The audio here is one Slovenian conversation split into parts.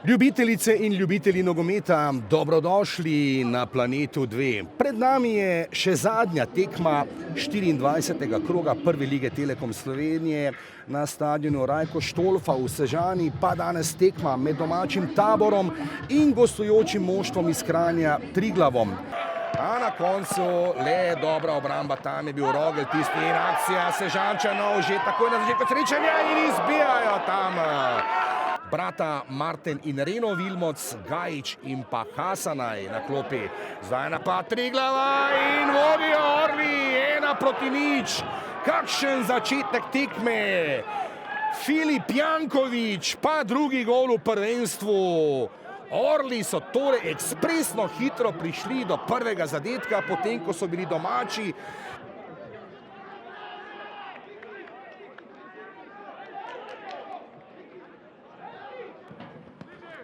Ljubitelice in ljubitelji nogometa, dobrodošli na Planetu 2. Pred nami je še zadnja tekma 24. kroga Prve lige Telekom Slovenije na stadionu Rajko Štolfa v Sežani, pa danes tekma med domačim Taborom in gostujočim moštvom iz Kranja Triglavom. A na koncu le dobra obramba, tam je bil Rogel, tisti in akcija Sežančanov že takoj na začetku srečanja in izbijajo tam brata Martin in Reno Vilmoc, Gajič in pa Hasanaj na klopi. Zdaj napad Triglava in vodijo Orli 1-0. Kakšen začetek tekme. Filip Janković, pa drugi gol v prvenstvu. Orli so torej ekspresno hitro prišli do prvega zadetka, potem ko so bili domači.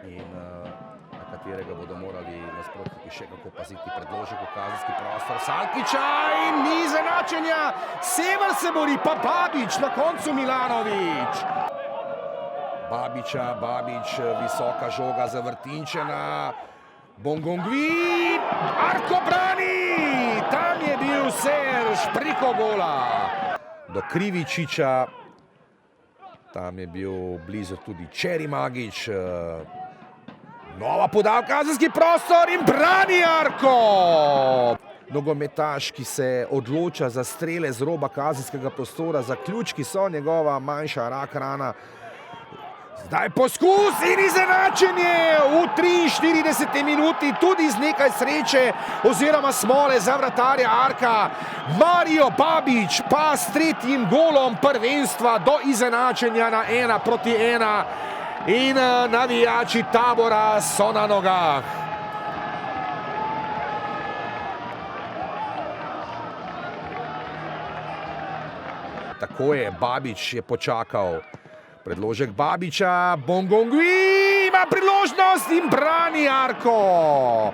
In na katerega bodo morali nasprotniki še kako paziti. Predložek v kazenski prostor Salkića in ni izenačenja. Sever se bori, pa Babič, na koncu Milanović. Babič, visoka žoga zavrtinčena. Bongongvi, Arko brani, tam je bil Serž preko gola. Do Krivičiča, tam je bil blizu tudi Čeri Magič. Nova podal kazenski prostor in brani Arko. Nogometaš, ki se odloča za strele z roba kazenskega prostora, zaključki so njegova manjša rak rana. Zdaj poskus in izenačenje v 43. minuti, tudi z nekaj sreče oziroma smole za vratarja Arka. Mario Babič pa s tretjim golom prvenstva do izenačenja na 1-1. In navijači Tabora so na nogah. Tako je, Babič je počakal. Predložek Babiča, Bongongvi ima priložnost in brani Arko.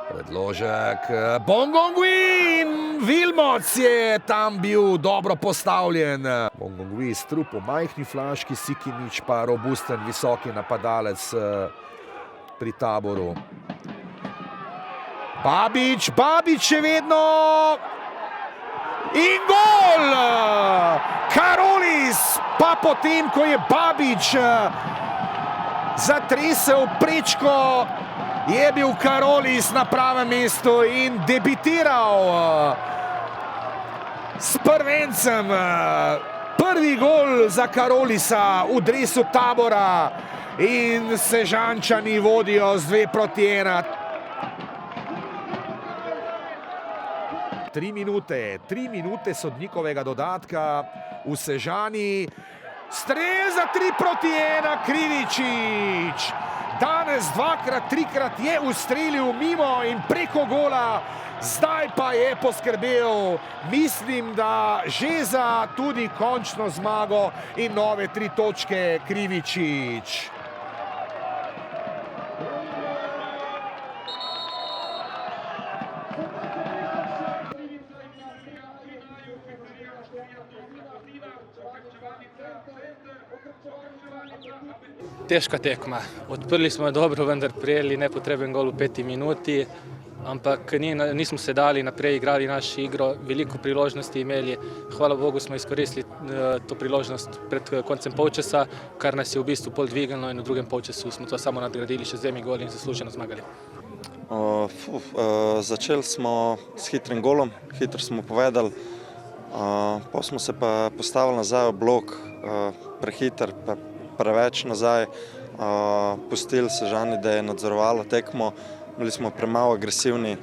Predložek Bongongvi in Vilmoc je tam bil dobro postavljen. Bongongvi strup v majhni flaški, Sikimić pa robusten, visoki napadalec pri Taboru. Babič še vedno. In gol! Karolis, pa potem, ko je Babič zatresel prečko, je bil Karolis na pravem mestu in debitiral s prvencem. Prvi gol za Karolisa v dresu Tabora in Sežančani vodijo z 2-1. 3 minute sodnikovega dodatka v Sežani. Strel za 3-1, Krivičič. Danes dvakrat, trikrat je ustrelil mimo in preko gola. Zdaj pa je poskrbel, mislim, da že za tudi končno zmago in nove 3 točke Krivičič. Težka tekma. Odprli smo jo dobro, vendar prijeli nepotreben gol v 5. minuti, ampak nismo se dali naprej, igrali našo igro, veliko priložnosti imeli. Hvala Bogu smo izkoristili to priložnost pred koncem polčasa, kar nas je v bistvu pol dvignilo in v drugem polčasu smo to samo nadgradili še z 2 goli in zasluženo zmagali. Začeli smo s hitrim golom, hitro smo povedali, pa smo se pa postavili nazaj v blok, prehiter, pa preveč nazaj, pustili Sežani, da je nadzorovalo tekmo, bili smo premalo agresivni,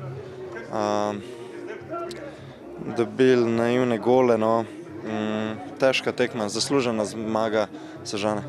dobili naivne gole, težka tekma, zaslužena zmaga Sežane.